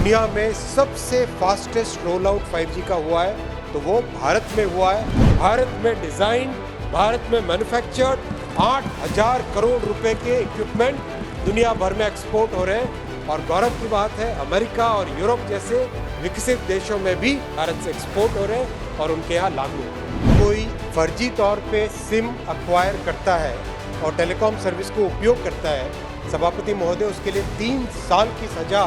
दुनिया में सबसे फास्टेस्ट रोल आउट 5G का हुआ है तो वो भारत में हुआ है। भारत में डिजाइन, भारत में मैन्युफैक्चर्ड 8,000 करोड़ रुपए के इक्विपमेंट दुनिया भर में एक्सपोर्ट हो रहे हैं। और गौरव की बात है, अमेरिका और यूरोप जैसे विकसित देशों में भी भारत से एक्सपोर्ट हो रहे हैं और उनके यहाँ लागू है। कोई फर्जी तौर पे सिम अक्वायर करता है और टेलीकॉम सर्विस को उपयोग करता है, सभापति महोदय उसके लिए 3 साल की सजा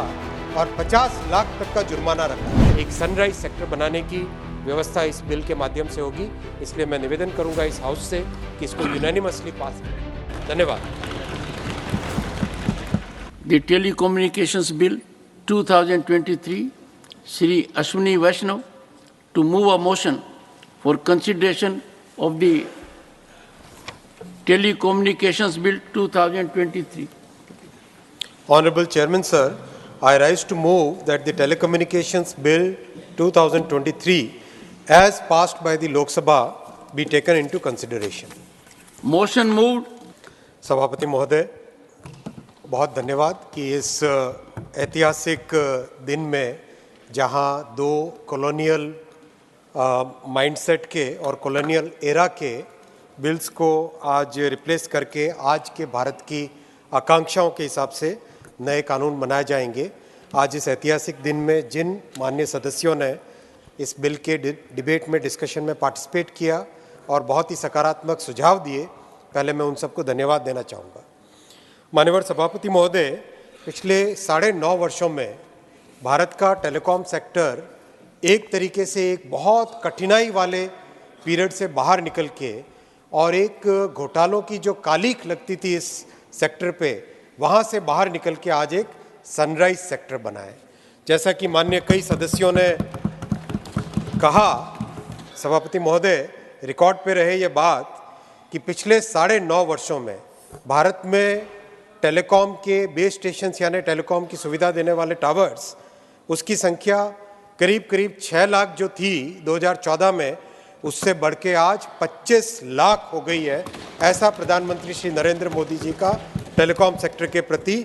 और 50 लाख तक का जुर्माना रखा है। एक सनराइज सेक्टर बनाने की व्यवस्था इस बिल के माध्यम से होगी, इसलिए मैं निवेदन करूंगा इस हाउस से कि इसको यूनानिमसली पास करें। धन्यवाद। The Telecommunications Bill 2023, Shri Ashwini Vaishnav, to move a motion for consideration of the Telecommunications Bill 2023. Honorable Chairman, sir, I rise to move that the Telecommunications Bill 2023, as passed by the Lok Sabha, be taken into consideration. Motion moved. सभापति महोदय, बहुत धन्यवाद कि इस ऐतिहासिक दिन में जहां दो कॉलोनियल माइंडसेट के और कॉलोनियल एरा के बिल्स को आज रिप्लेस करके आज के भारत की आकांक्षाओं के हिसाब से नए कानून बनाए जाएंगे, आज इस ऐतिहासिक दिन में जिन माननीय सदस्यों ने इस बिल के डिबेट में डिस्कशन में पार्टिसिपेट किया और बहुत ही सकारात्मक सुझाव दिए, पहले मैं उन सबको धन्यवाद देना चाहूँगा। माननीय सभापति महोदय, पिछले 9.5 वर्षों में भारत का टेलीकॉम सेक्टर एक तरीके से एक बहुत कठिनाई वाले पीरियड से बाहर निकल के और एक घोटालों की जो कालीख लगती थी इस सेक्टर पे, वहाँ से बाहर निकल के आज एक सनराइज सेक्टर बना है। जैसा कि माननीय कई सदस्यों ने कहा, सभापति महोदय, रिकॉर्ड पे रहे ये बात कि पिछले 9.5 वर्षों में भारत में टेलीकॉम के बेस स्टेशंस यानी टेलीकॉम की सुविधा देने वाले टावर्स, उसकी संख्या करीब 6 लाख जो थी 2014 में, उससे बढ़ के आज 25 लाख हो गई है। ऐसा प्रधानमंत्री श्री नरेंद्र मोदी जी का टेलीकॉम सेक्टर के प्रति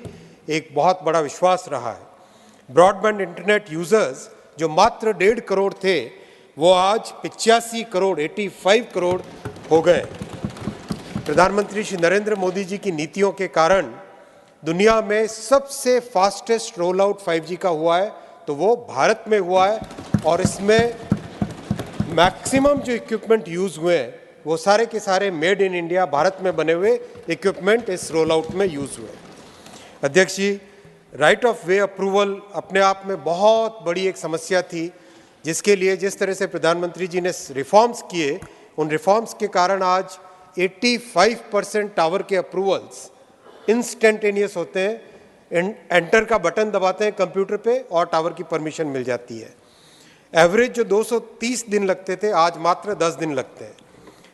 एक बहुत बड़ा विश्वास रहा है। ब्रॉडबैंड इंटरनेट यूजर्स जो मात्र 1.5 करोड़ थे, वो आज 85 करोड़ 85 करोड़ हो गए। प्रधानमंत्री श्री नरेंद्र मोदी जी की नीतियों के कारण दुनिया में सबसे फास्टेस्ट रोल आउट 5G का हुआ है तो वो भारत में हुआ है और इसमें मैक्सिमम जो इक्विपमेंट यूज हुए हैं वो सारे के सारे मेड इन इंडिया, भारत में बने हुए इक्विपमेंट इस रोल आउट में यूज हुए। अध्यक्ष जी, राइट ऑफ वे अप्रूवल अपने आप में बहुत बड़ी एक समस्या थी, जिसके लिए जिस तरह से प्रधानमंत्री जी ने रिफॉर्म्स किए, उन रिफॉर्म्स के कारण आज 85% टावर के अप्रूवल्स इंस्टेंटेनियस होते हैं। एंटर का बटन दबाते हैं कंप्यूटर पे और टावर की परमिशन मिल जाती है। एवरेज जो 230 दिन लगते थे, आज मात्र 10 दिन लगते हैं।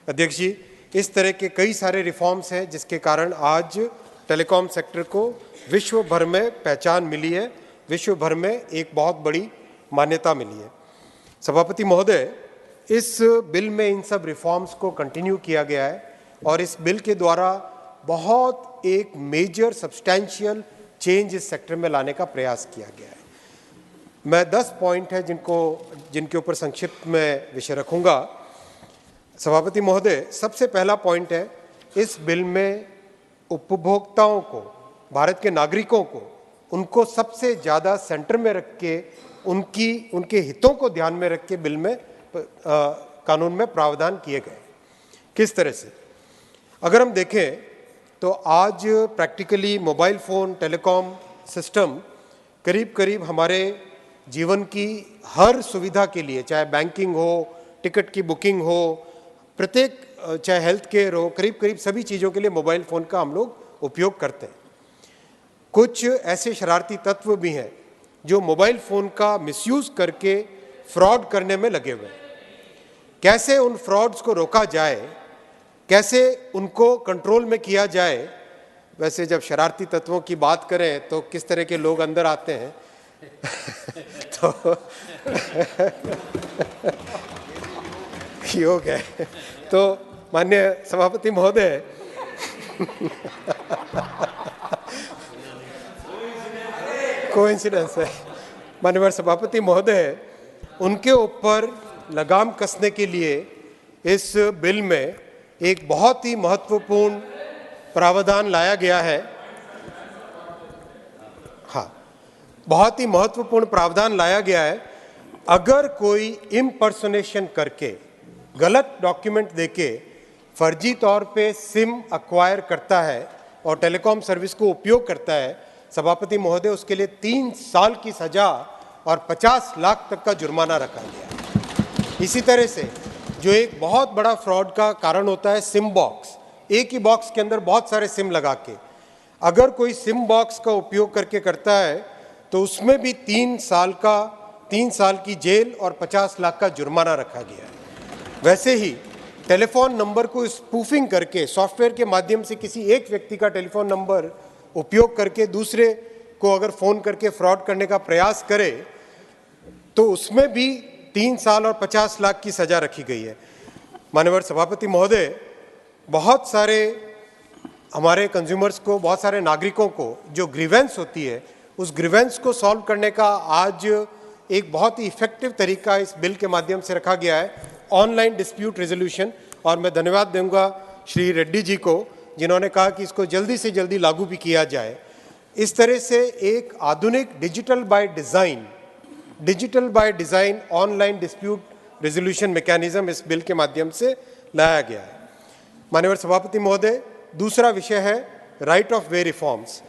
अध्यक्ष जी, इस तरह के कई सारे रिफॉर्म्स हैं जिसके कारण आज टेलीकॉम सेक्टर को विश्व भर में पहचान मिली है, विश्व भर में एक बहुत बड़ी मान्यता मिली है। सभापति महोदय, इस बिल में इन सब रिफॉर्म्स को कंटिन्यू किया गया है और इस बिल के द्वारा बहुत एक मेजर सब्सटैंशियल चेंज इस सेक्टर में लाने का प्रयास किया गया है। मैं 10 पॉइंट है जिनके ऊपर संक्षिप्त में विषय रखूंगा। सभापति महोदय, सबसे पहला पॉइंट है, इस बिल में उपभोक्ताओं को, भारत के नागरिकों को, उनको सबसे ज़्यादा सेंटर में रख के उनके हितों को ध्यान में रख के बिल में कानून में प्रावधान किए गए। किस तरह से? अगर हम देखें तो आज practically mobile phone telecom system करीब हमारे जीवन की हर सुविधा के लिए, चाहे बैंकिंग हो, टिकट की बुकिंग हो, प्रत्येक चाहे हेल्थ केयर हो, करीब सभी चीज़ों के लिए मोबाइल फ़ोन का हम लोग उपयोग करते हैं। कुछ ऐसे शरारती तत्व भी हैं जो मोबाइल फ़ोन का मिसयूज़ करके फ्रॉड करने में लगे हुए हैं। कैसे उन फ्रॉड्स को रोका जाए, कैसे उनको कंट्रोल में किया जाए? वैसे जब शरारती तत्वों की बात करें तो किस तरह के लोग अंदर आते हैं तो योग है। तो माननीय सभापति महोदय, कोइंसिडेंस है। माननीय सभापति महोदय, उनके ऊपर लगाम कसने के लिए इस बिल में एक बहुत ही महत्वपूर्ण प्रावधान लाया गया है। हाँ, बहुत ही महत्वपूर्ण प्रावधान लाया गया है। अगर कोई इम्पर्सोनेशन करके गलत डॉक्यूमेंट देके फर्जी तौर पे सिम अक्वायर करता है और टेलीकॉम सर्विस को उपयोग करता है, सभापति महोदय, उसके लिए 3 साल की सजा और 50 लाख तक का जुर्माना रखा गया है। इसी तरह से जो एक बहुत बड़ा फ्रॉड का कारण होता है सिम बॉक्स, एक ही बॉक्स के अंदर बहुत सारे सिम लगा के, अगर कोई सिम बॉक्स का उपयोग करके करता है तो उसमें भी 3 साल की जेल और 50 लाख का जुर्माना रखा गया है। वैसे ही टेलीफोन नंबर को स्पूफिंग करके सॉफ्टवेयर के माध्यम से किसी एक व्यक्ति का टेलीफोन नंबर उपयोग करके दूसरे को अगर फ़ोन करके फ्रॉड करने का प्रयास करे तो उसमें भी 3 साल और 50 लाख की सज़ा रखी गई है। माननीय सभापति महोदय, बहुत सारे हमारे कंज्यूमर्स को, बहुत सारे नागरिकों को जो ग्रीवेंस होती है, उस ग्रीवेंस को सॉल्व करने का आज एक बहुत ही इफेक्टिव तरीका इस बिल के माध्यम से रखा गया है, ऑनलाइन डिस्प्यूट रेजोल्यूशन। और मैं धन्यवाद दूंगा श्री रेड्डी जी को, जिन्होंने कहा कि इसको जल्दी से जल्दी लागू भी किया जाए। इस तरह से एक आधुनिक digital by design online dispute resolution mechanism इस बिल के माध्यम से लाया गया है। माननीय सभापति महोदय, दूसरा विषय है राइट ऑफ वे रिफॉर्म्स।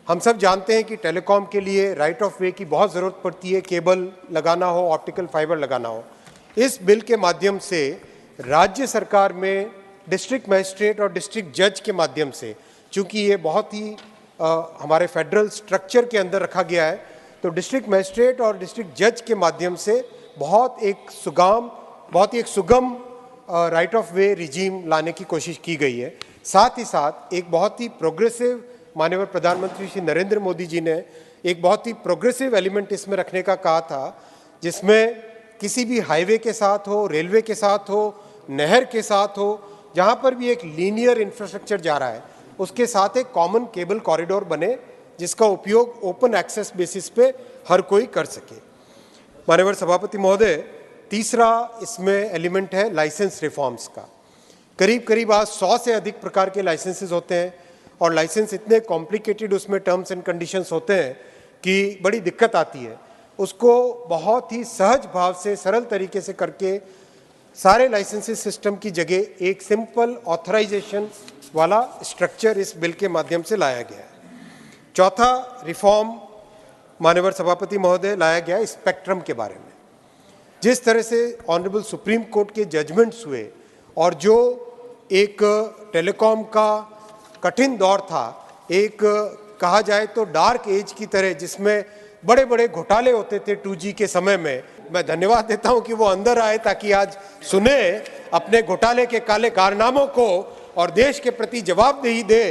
हम सब जानते हैं कि टेलीकॉम के लिए राइट ऑफ वे की बहुत ज़रूरत पड़ती है, केबल लगाना हो, ऑप्टिकल फाइबर लगाना हो। इस बिल के माध्यम से राज्य सरकार में डिस्ट्रिक्ट मजिस्ट्रेट और डिस्ट्रिक्ट जज के माध्यम से, चूंकि ये बहुत ही हमारे फेडरल स्ट्रक्चर के अंदर रखा गया है, तो डिस्ट्रिक्ट मजिस्ट्रेट और डिस्ट्रिक्ट जज के माध्यम से बहुत ही एक सुगम राइट ऑफ वे रिजीम लाने की कोशिश की गई है। साथ ही साथ एक बहुत ही प्रोग्रेसिव, माननीय प्रधानमंत्री श्री नरेंद्र मोदी जी ने एक बहुत ही प्रोग्रेसिव एलिमेंट इसमें रखने का कहा था, जिसमें किसी भी हाईवे के साथ हो, रेलवे के साथ हो, नहर के साथ हो, जहाँ पर भी एक लीनियर इंफ्रास्ट्रक्चर जा रहा है, उसके साथ एक कॉमन केबल कॉरिडोर बने जिसका उपयोग ओपन एक्सेस बेसिस पे हर कोई कर सके। माननीय सभापति महोदय, तीसरा इसमें एलिमेंट है लाइसेंस रिफॉर्म्स का। करीब आज 100 से अधिक प्रकार के लाइसेंसेस होते हैं और लाइसेंस इतने कॉम्प्लिकेटेड, उसमें टर्म्स एंड कंडीशंस होते हैं कि बड़ी दिक्कत आती है। उसको बहुत ही सहज भाव से, सरल तरीके से करके सारे लाइसेंसेस सिस्टम की जगह एक सिंपल ऑथराइजेशन वाला स्ट्रक्चर इस बिल के माध्यम से लाया गया है। चौथा रिफॉर्म माननीय सभापति महोदय लाया गया स्पेक्ट्रम के बारे में। जिस तरह से ऑनरेबल सुप्रीम कोर्ट के जजमेंट्स हुए और जो एक टेलीकॉम का कठिन दौर था, एक कहा जाए तो डार्क एज की तरह, जिसमें बड़े बड़े घोटाले होते थे 2G के समय में, मैं धन्यवाद देता हूं कि वो अंदर आए ताकि आज सुने अपने घोटाले के काले कारनामों को और देश के प्रति जवाबदेही दे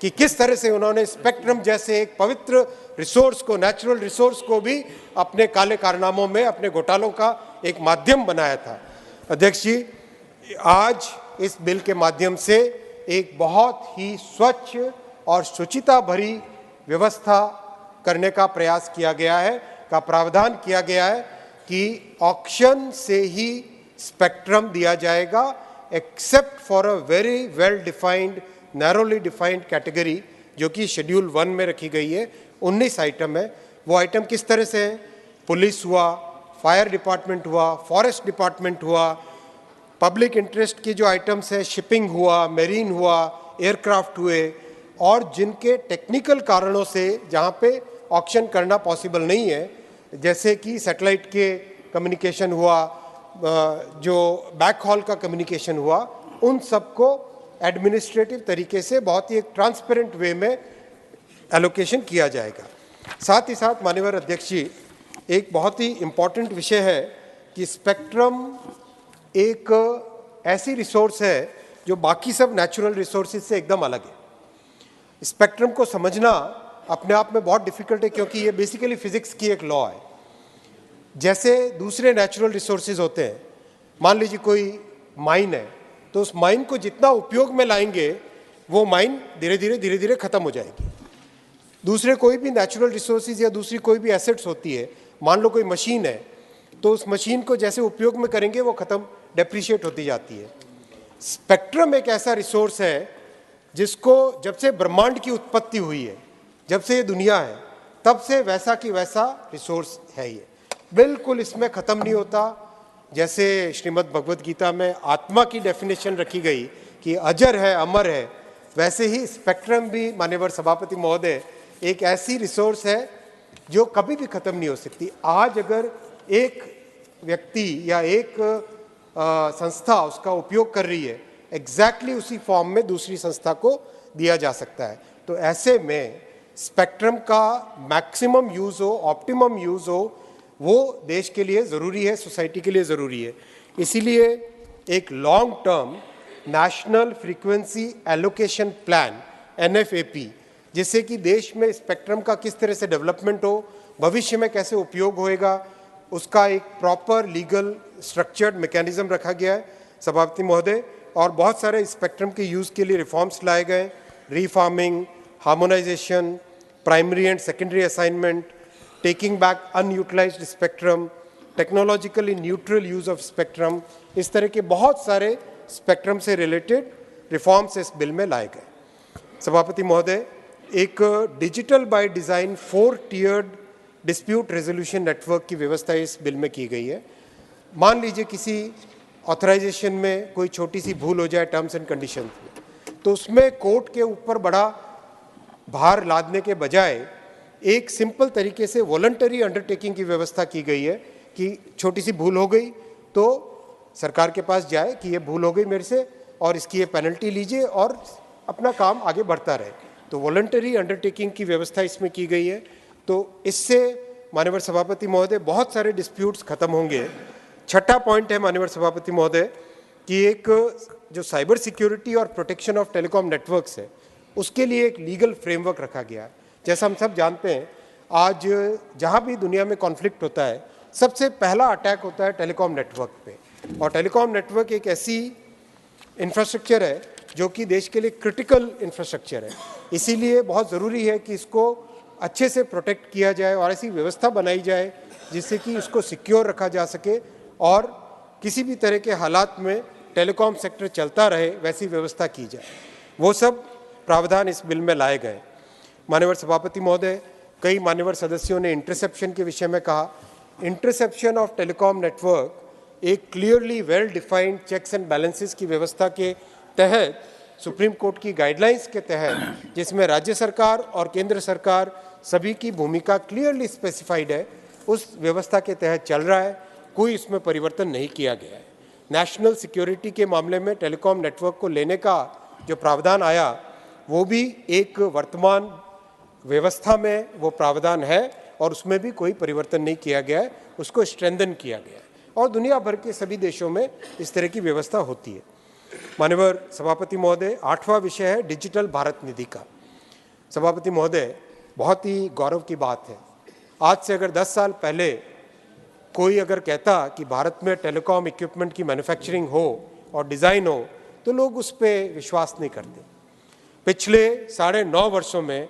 कि किस तरह से उन्होंने स्पेक्ट्रम जैसे एक पवित्र रिसोर्स को, नेचुरल रिसोर्स को भी अपने काले कारनामों में, अपने घोटालों का एक माध्यम बनाया था। अध्यक्ष जी, आज इस बिल के माध्यम से एक बहुत ही स्वच्छ और शुचिता भरी व्यवस्था करने का प्रयास किया गया है, का प्रावधान किया गया है कि ऑक्शन से ही स्पेक्ट्रम दिया जाएगा, except for a very well defined, narrowly defined category, जो कि शेड्यूल 1 में रखी गई है। 19 आइटम है। वो आइटम किस तरह से है? पुलिस हुआ, फायर डिपार्टमेंट हुआ, फॉरेस्ट डिपार्टमेंट हुआ, पब्लिक इंटरेस्ट की जो आइटम्स है, शिपिंग हुआ, मेरीन हुआ, एयरक्राफ्ट हुए, और जिनके टेक्निकल कारणों से जहाँ पे ऑक्शन करना पॉसिबल नहीं है, जैसे कि सैटेलाइट के कम्युनिकेशन हुआ, जो बैक हॉल का कम्युनिकेशन हुआ, उन सबको एडमिनिस्ट्रेटिव तरीके से बहुत ही एक ट्रांसपेरेंट वे में एलोकेशन किया जाएगा। साथ ही साथ माननीय अध्यक्ष जी, एक बहुत ही इम्पॉर्टेंट विषय है कि स्पेक्ट्रम एक ऐसी रिसोर्स है जो बाकी सब नेचुरल रिसोर्सेज से एकदम अलग है। स्पेक्ट्रम को समझना अपने आप में बहुत डिफिकल्ट है, क्योंकि ये बेसिकली फिजिक्स की एक लॉ है। जैसे दूसरे नेचुरल रिसोर्सेज होते हैं, मान लीजिए कोई माइन है, तो उस माइन को जितना उपयोग में लाएंगे वो माइन धीरे धीरे खत्म हो जाएगी। दूसरे कोई भी नेचुरल रिसोर्सेज या दूसरी कोई भी एसेट्स होती है, मान लो कोई मशीन है, तो उस मशीन को जैसे उपयोग में करेंगे वो खत्म, डेप्रिशिएट होती जाती है। स्पेक्ट्रम एक ऐसा रिसोर्स है जिसको जब से ब्रह्मांड की उत्पत्ति हुई है, जब से ये दुनिया है, तब से वैसा की वैसा रिसोर्स है ये, बिल्कुल इसमें खत्म नहीं होता। जैसे श्रीमद् भगवद गीता में आत्मा की डेफिनेशन रखी गई कि अजर है, अमर है, वैसे ही स्पेक्ट्रम भी माननीय सभापति महोदय एक ऐसी रिसोर्स है जो कभी भी खत्म नहीं हो सकती। आज अगर एक व्यक्ति या एक संस्था उसका उपयोग कर रही है, एग्जैक्टली उसी फॉर्म में दूसरी संस्था को दिया जा सकता है। तो ऐसे में स्पेक्ट्रम का मैक्सिमम यूज हो, ऑप्टिमम यूज हो, वो देश के लिए ज़रूरी है, सोसाइटी के लिए ज़रूरी है। इसीलिए एक long term national frequency allocation plan NFAP, जिससे कि देश में स्पेक्ट्रम का किस तरह से डेवलपमेंट हो, भविष्य में कैसे उपयोग होएगा, उसका एक प्रॉपर लीगल स्ट्रक्चर्ड मैकेनिज्म रखा गया है सभापति महोदय। और बहुत सारे स्पेक्ट्रम के यूज़ के लिए रिफॉर्म्स लाए गए, refarming, harmonisation, primary and secondary assignment, taking back unutilised spectrum, technologically neutral use of spectrum, इस तरह के बहुत सारे स्पेक्ट्रम से रिलेटेड रिफॉर्म्स इस बिल में लाए गए। सभापति महोदय, एक digital by design 4 tiered dispute resolution network की व्यवस्था इस बिल में की गई है। मान लीजिए किसी ऑथराइजेशन में कोई छोटी सी भूल हो जाए टर्म्स एंड कंडीशन में, तो उसमें कोर्ट के ऊपर बड़ा भार लादने के बजाय एक सिंपल तरीके से वॉलंटरी अंडरटेकिंग की व्यवस्था की गई है कि छोटी सी भूल हो गई तो सरकार के पास जाए कि ये भूल हो गई मेरे से और इसकी ये पेनल्टी लीजिए और अपना काम आगे बढ़ता रहे। तो वॉलंटरी अंडरटेकिंग की व्यवस्था इसमें की गई है। तो इससे माननीय सभापति महोदय बहुत सारे डिस्प्यूट्स खत्म होंगे। छठा पॉइंट है माननीय सभापति महोदय कि एक जो साइबर सिक्योरिटी और प्रोटेक्शन ऑफ टेलीकॉम नेटवर्क्स है, उसके लिए एक लीगल फ्रेमवर्क रखा गया है। जैसा हम सब जानते हैं, आज जहाँ भी दुनिया में कॉन्फ्लिक्ट होता है, सबसे पहला अटैक होता है टेलीकॉम नेटवर्क पे। और टेलीकॉम नेटवर्क एक ऐसी इंफ्रास्ट्रक्चर है जो कि देश के लिए क्रिटिकल इंफ्रास्ट्रक्चर है। इसीलिए बहुत ज़रूरी है कि इसको अच्छे से प्रोटेक्ट किया जाए और ऐसी व्यवस्था बनाई जाए जिससे कि इसको सिक्योर रखा जा सके और किसी भी तरह के हालात में टेलीकॉम सेक्टर चलता रहे, वैसी व्यवस्था की जाए। वो सब प्रावधान इस बिल में लाए गए। माननीय सभापति महोदय, कई मान्यवर सदस्यों ने इंटरसेप्शन के विषय में कहा। इंटरसेप्शन ऑफ टेलीकॉम नेटवर्क एक clearly well defined checks and balances की व्यवस्था के तहत, सुप्रीम कोर्ट की गाइडलाइंस के तहत, जिसमें राज्य सरकार और केंद्र सरकार सभी की भूमिका क्लियरली स्पेसिफाइड है, उस व्यवस्था के तहत चल रहा है। कोई इसमें परिवर्तन नहीं किया गया है। नेशनल सिक्योरिटी के मामले में टेलीकॉम नेटवर्क को लेने का जो प्रावधान आया, वो भी एक वर्तमान व्यवस्था में वो प्रावधान है और उसमें भी कोई परिवर्तन नहीं किया गया है, उसको स्ट्रेंथन किया गया है और दुनिया भर के सभी देशों में इस तरह की व्यवस्था होती है। माननीय सभापति महोदय, 8वां विषय है डिजिटल भारत निधि का। सभापति महोदय, बहुत ही गौरव की बात है, आज से अगर 10 साल पहले कोई अगर कहता कि भारत में टेलीकॉम इक्विपमेंट की मैन्युफैक्चरिंग हो और डिज़ाइन हो, तो लोग उस पर विश्वास नहीं करते। पिछले 9.5 वर्षों में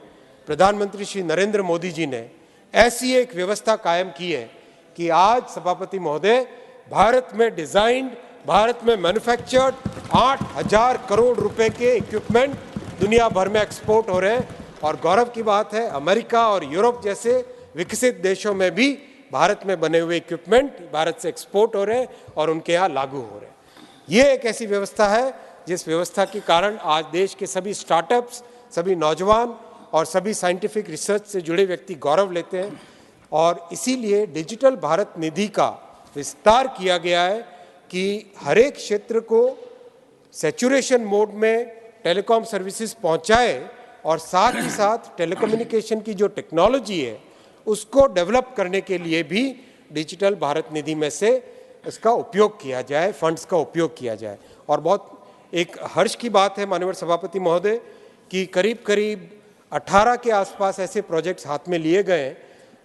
प्रधानमंत्री श्री नरेंद्र मोदी जी ने ऐसी एक व्यवस्था कायम की है कि आज सभापति महोदय, भारत में डिजाइन्ड, भारत में मैन्युफैक्चर्ड 8,000 करोड़ रुपए के इक्विपमेंट दुनिया भर में एक्सपोर्ट हो रहे हैं। और गौरव की बात है, अमेरिका और यूरोप जैसे विकसित देशों में भी भारत में बने हुए इक्विपमेंट भारत से एक्सपोर्ट हो रहे हैं और उनके यहाँ लागू हो रहे हैं। ये एक ऐसी व्यवस्था है जिस व्यवस्था के कारण आज देश के सभी स्टार्टअप्स, सभी नौजवान और सभी साइंटिफिक रिसर्च से जुड़े व्यक्ति गौरव लेते हैं। और इसीलिए डिजिटल भारत निधि का विस्तार किया गया है कि हर एक क्षेत्र को सैचुरेशन मोड में टेलीकॉम सर्विसेज पहुंचाए और साथ ही साथ टेलीकम्युनिकेशन की जो टेक्नोलॉजी है उसको डेवलप करने के लिए भी डिजिटल भारत निधि में से इसका उपयोग किया जाए, फंड्स का उपयोग किया जाए। और बहुत एक हर्ष की बात है माननीय सभापति महोदय कि करीब 18 के आसपास ऐसे प्रोजेक्ट्स हाथ में लिए गए हैं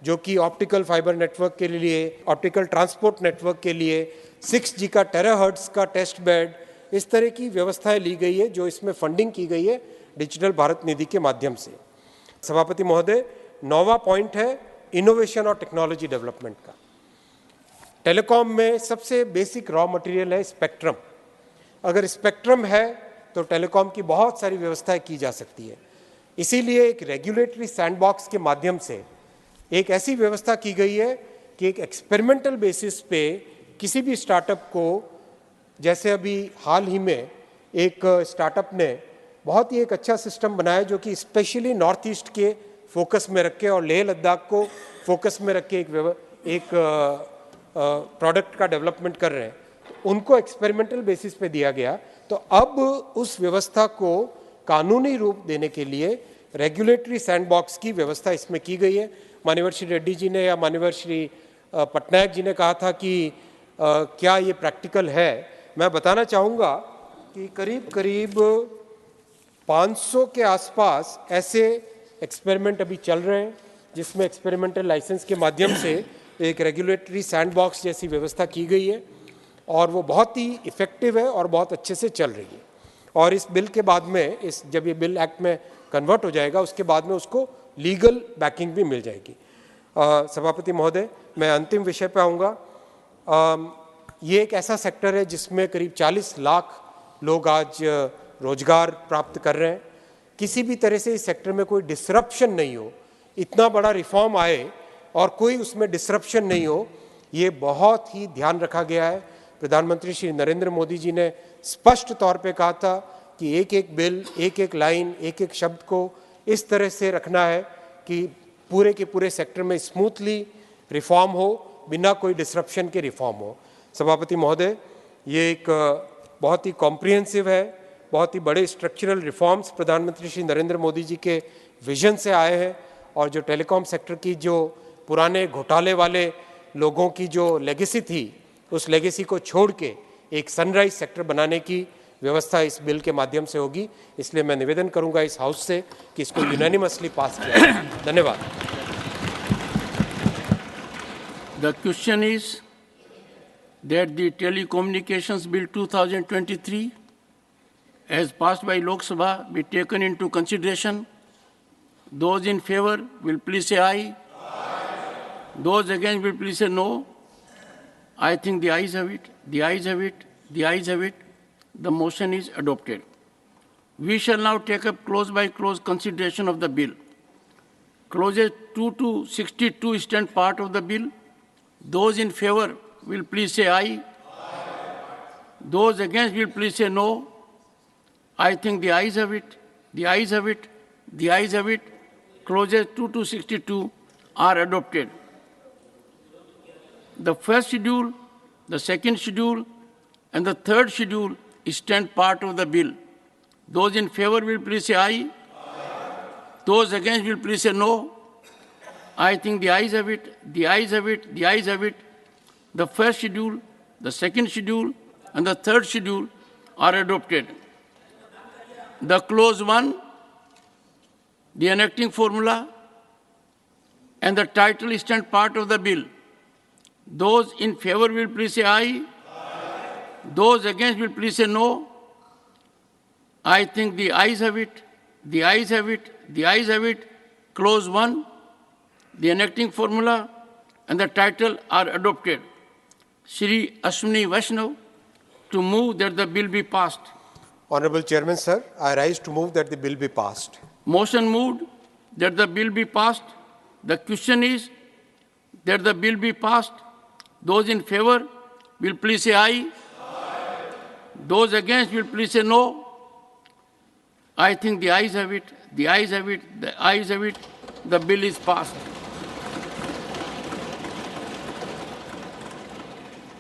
जो कि ऑप्टिकल फाइबर नेटवर्क के लिए, ऑप्टिकल ट्रांसपोर्ट नेटवर्क के लिए, 6G का टेराहर्ट्ज का टेस्ट बेड, इस तरह की व्यवस्थाएं ली गई है जो इसमें फंडिंग की गई है डिजिटल भारत निधि के माध्यम से। सभापति महोदय, 9वां पॉइंट है इनोवेशन और टेक्नोलॉजी डेवलपमेंट का। टेलीकॉम में सबसे बेसिक रॉ मटेरियल है स्पेक्ट्रम। अगर स्पेक्ट्रम है तो टेलीकॉम की बहुत सारी व्यवस्थाएं की जा सकती है। इसीलिए एक रेगुलेटरी सैंडबॉक्स के माध्यम से एक ऐसी व्यवस्था की गई है कि एक एक्सपेरिमेंटल बेसिस पे किसी भी स्टार्टअप को, जैसे अभी हाल ही में एक स्टार्टअप ने बहुत ही एक अच्छा सिस्टम बनाया जो कि स्पेशली नॉर्थ ईस्ट के फोकस में रख के और लेह लद्दाख को फोकस में रख के एक प्रोडक्ट का डेवलपमेंट कर रहे हैं, तो उनको एक्सपेरिमेंटल बेसिस पे दिया गया। तो अब उस व्यवस्था को कानूनी रूप देने के लिए रेगुलेटरी सैंडबॉक्स की व्यवस्था इसमें की गई है। माननीय श्री रेड्डी जी ने या माननीय श्री पटनायक जी ने कहा था कि क्या ये प्रैक्टिकल है। मैं बताना चाहूँगा कि करीब करीब 500 के आसपास ऐसे एक्सपेरिमेंट अभी चल रहे हैं जिसमें एक्सपेरिमेंटल लाइसेंस के माध्यम से एक रेगुलेटरी सैंडबॉक्स जैसी व्यवस्था की गई है और वो बहुत ही इफेक्टिव है और बहुत अच्छे से चल रही है। और इस बिल के बाद में, जब ये बिल एक्ट में कन्वर्ट हो जाएगा उसके बाद में उसको लीगल बैकिंग भी मिल जाएगी। सभापति महोदय, मैं अंतिम विषय पे आऊँगा। ये एक ऐसा सेक्टर है जिसमें करीब 40 लाख लोग आज रोजगार प्राप्त कर रहे हैं। किसी भी तरह से इस सेक्टर में कोई डिसरप्शन नहीं हो, इतना बड़ा रिफॉर्म आए और कोई उसमें डिसरप्शन नहीं हो, ये बहुत ही ध्यान रखा गया है। प्रधानमंत्री श्री नरेंद्र मोदी जी ने स्पष्ट तौर पे कहा था कि एक एक बिल, एक एक लाइन, एक एक शब्द को इस तरह से रखना है कि पूरे के पूरे सेक्टर में स्मूथली रिफॉर्म हो, बिना कोई डिसरप्शन के रिफॉर्म हो। सभापति महोदय, ये एक बहुत ही कॉम्प्रिहेंसिव है, बहुत ही बड़े स्ट्रक्चरल रिफॉर्म्स प्रधानमंत्री श्री नरेंद्र मोदी जी के विजन से आए हैं और जो टेलीकॉम सेक्टर की जो पुराने घोटाले वाले लोगों की जो लेगेसी थी, उस लेगेसी को छोड़ के एक सनराइज सेक्टर बनाने की व्यवस्था इस बिल के माध्यम से होगी। इसलिए मैं निवेदन करूंगा इस हाउस से कि इसको यूनानिमसली पास किया जाए। धन्यवाद। The question is that the Telecommunications Bill 2023 as passed by Lok Sabha be taken into consideration. Those in favor will please say aye. Those against will please say no. I think the ayes have it. The ayes have it. The ayes have it. The motion is adopted. We shall now take up clause by clause consideration of the bill. Clauses 2 to 62 stand part of the bill. Those in favor will please say aye. Those against will please say no. I think the ayes have it. The ayes have it. The ayes have it. Clauses 2 to 62 are adopted. The first schedule, the second schedule, and the third schedule stand part of the bill. Those in favor will please say aye. Those against will please say no. I think the ayes have it. The ayes have it. The ayes have it. The first schedule, the second schedule, and the third schedule are adopted. The clause 1, the enacting formula, and the title stand part of the bill. Those in favor will please say aye. Those against will please say no. I think the ayes have it. The ayes have it. The ayes have it. Clause 1, the enacting formula, and the title are adopted. Shri Ashwini Vaishnav to move that the bill be passed. Honorable Chairman, sir, I rise to move that the bill be passed. Motion moved that the bill be passed. The question is that the bill be passed. Those in favor will please say aye. Those against will please say no. I think the ayes have it. The ayes have it. The ayes have it. The bill is passed.